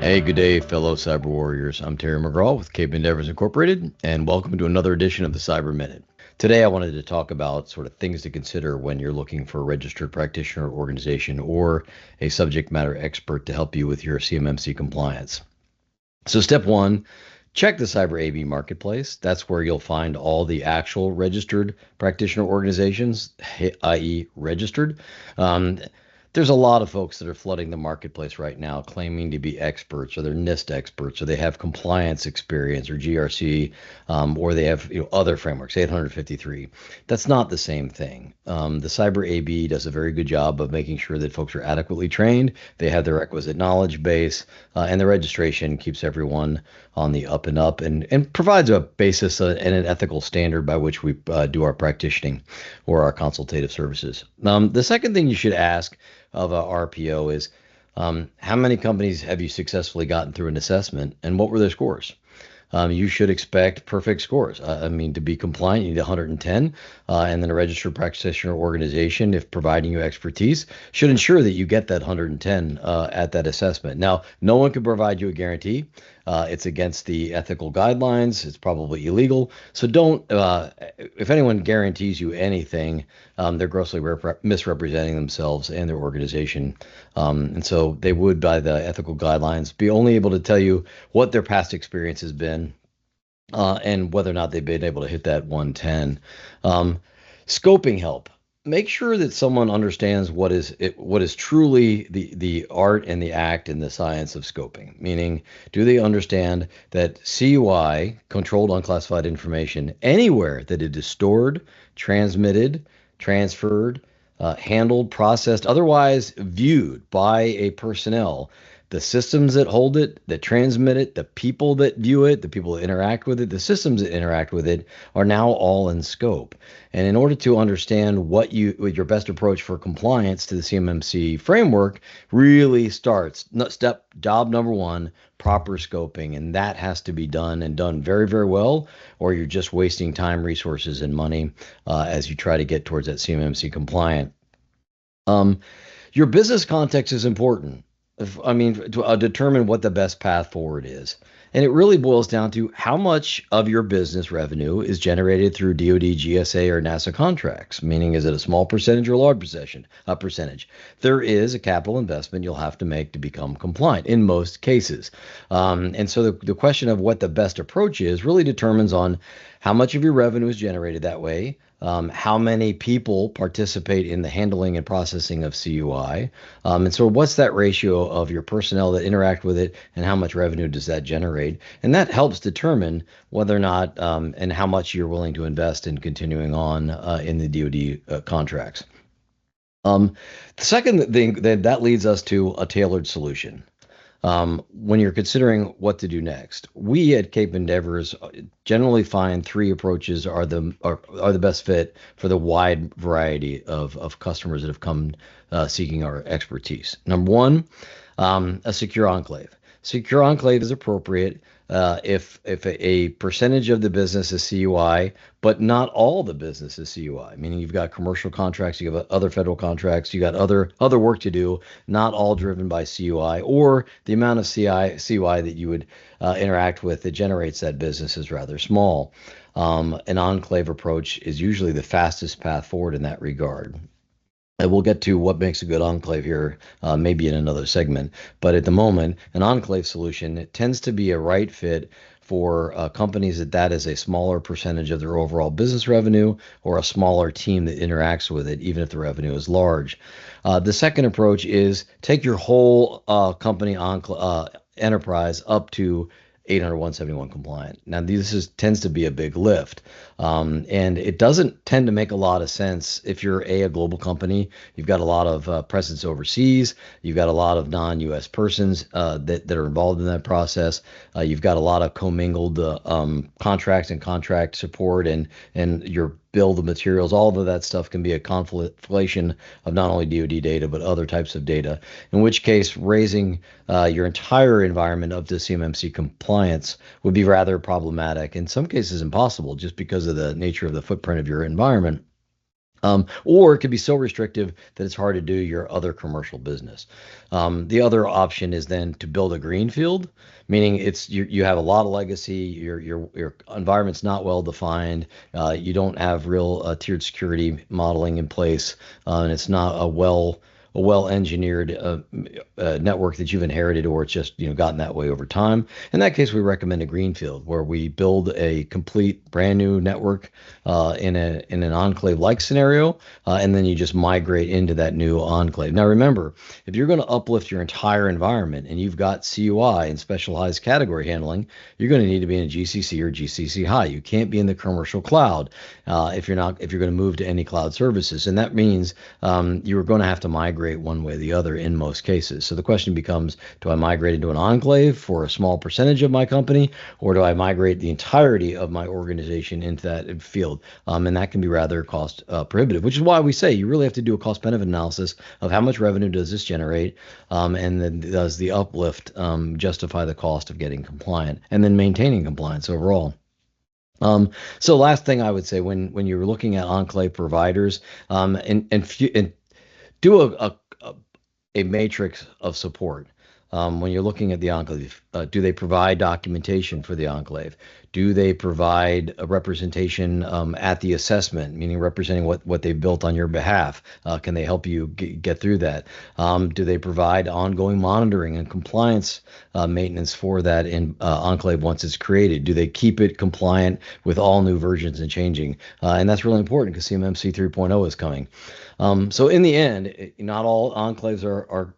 Hey, good day, fellow cyber warriors. I'm Terry McGraw with Cape Endeavors Incorporated, and welcome to another edition of the Cyber Minute. Today, I wanted to talk about sort of things to consider when you're looking for a registered practitioner organization or a subject matter expert to help you with your CMMC compliance. So, step one, check the Cyber AV marketplace. That's where you'll find all the actual registered practitioner organizations, i.e., registered. Um, there's a lot of folks that are flooding the marketplace right now claiming to be experts, or they're NIST experts, or they have compliance experience, or GRC, or they have other frameworks, 853. That's not the same thing. The Cyber AB does a very good job of making sure that folks are adequately trained, they have the requisite knowledge base, and the registration keeps everyone on the up and up, and provides a basis and an ethical standard by which we do our practicing or our consultative services. The second thing you should ask of a RPO is how many companies have you successfully gotten through an assessment, and what were their scores? You should expect perfect scores. I mean, to be compliant, you need 110, and then a registered practitioner organization, if providing you expertise, should ensure that you get that 110 at that assessment. Now, no one can provide you a guarantee. It's against the ethical guidelines. It's probably illegal. So don't, if anyone guarantees you anything, they're grossly misrepresenting themselves and their organization. And so they would, by the ethical guidelines, be only able to tell you what their past experience has been, and whether or not they've been able to hit that 110. Scoping help. Make sure that someone understands what is truly the art and the act and the science of scoping. Meaning, do they understand that CUI, controlled unclassified information, anywhere that it is stored, transmitted, transferred, handled, processed, otherwise viewed by a personnel, the systems that hold it, that transmit it, the people that view it, the people that interact with it, the systems that interact with it are now all in scope. And in order to understand what your best approach for compliance to the CMMC framework really starts, job number one, proper scoping. And that has to be done, and done very, very well, or you're just wasting time, resources, and money as you try to get towards that CMMC compliant. Your business context is important. To determine what the best path forward is. And it really boils down to how much of your business revenue is generated through DoD, GSA, or NASA contracts. Meaning, is it a small percentage or a large percentage? There is a capital investment you'll have to make to become compliant in most cases. And so the question of what the best approach is really determines on how much of your revenue is generated that way, how many people participate in the handling and processing of CUI, and so what's that ratio of your personnel that interact with it, and how much revenue does that generate? And that helps determine whether or not and how much you're willing to invest in continuing on in the DoD contracts. The second thing that leads us to a tailored solution. When you're considering what to do next, we at Cape Endeavors generally find three approaches are the best fit for the wide variety of customers that have come seeking our expertise. Number one, a secure enclave. Secure enclave is appropriate if a percentage of the business is CUI, but not all the business is CUI. Meaning, you've got commercial contracts, you have other federal contracts, you got other work to do, not all driven by CUI, or the amount of CUI that you would interact with that generates that business is rather small. An enclave approach is usually the fastest path forward in that regard. And we'll get to what makes a good enclave here, maybe in another segment. But at the moment, an enclave solution, it tends to be a right fit for companies that is a smaller percentage of their overall business revenue, or a smaller team that interacts with it, even if the revenue is large. The second approach is take your whole company enterprise up to 800-171 compliant. Now, this tends to be a big lift, and it doesn't tend to make a lot of sense if you're a global company. You've got a lot of presence overseas. You've got a lot of non-U.S. persons that are involved in that process. You've got a lot of commingled contracts and contract support, and your bill of materials. All of that stuff can be a conflation of not only DoD data, but other types of data, in which case raising your entire environment up to CMMC compliance would be rather problematic, in some cases impossible, just because of the nature of the footprint of your environment. Or it could be so restrictive that it's hard to do your other commercial business. The other option is then to build a greenfield, meaning you have a lot of legacy, your environment's not well defined, you don't have real tiered security modeling in place, and it's not a well-engineered network that you've inherited, or it's just gotten that way over time. In that case, we recommend a greenfield, where we build a complete brand new network in an enclave-like scenario, and then you just migrate into that new enclave. Now, remember, if you're going to uplift your entire environment and you've got CUI and specialized category handling, you're going to need to be in a GCC or GCC high. You can't be in the commercial cloud if you're going to move to any cloud services, and that means you're going to have to migrate one way or the other in most cases. So the question becomes, do I migrate into an enclave for a small percentage of my company, or do I migrate the entirety of my organization into that field? And that can be rather cost prohibitive, which is why we say you really have to do a cost benefit analysis of how much revenue does this generate, and then does the uplift justify the cost of getting compliant and then maintaining compliance overall. So last thing I would say, when you're looking at enclave providers, and do a matrix of support. When you're looking at the enclave, do they provide documentation for the enclave? Do they provide a representation at the assessment, meaning representing what they built on your behalf? Can they help you get through that? Do they provide ongoing monitoring and compliance maintenance for that in enclave once it's created? Do they keep it compliant with all new versions and changing? And that's really important because CMMC 3.0 is coming. So in the end, not all enclaves are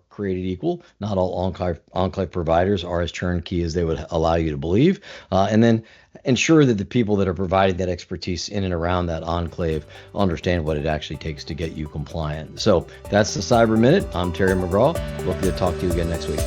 created equal. Not all enclave providers are as turnkey as they would allow you to believe. And then ensure that the people that are providing that expertise in and around that enclave understand what it actually takes to get you compliant. So that's the Cyber Minute. I'm Terry McGraw. Looking to talk to you again next week.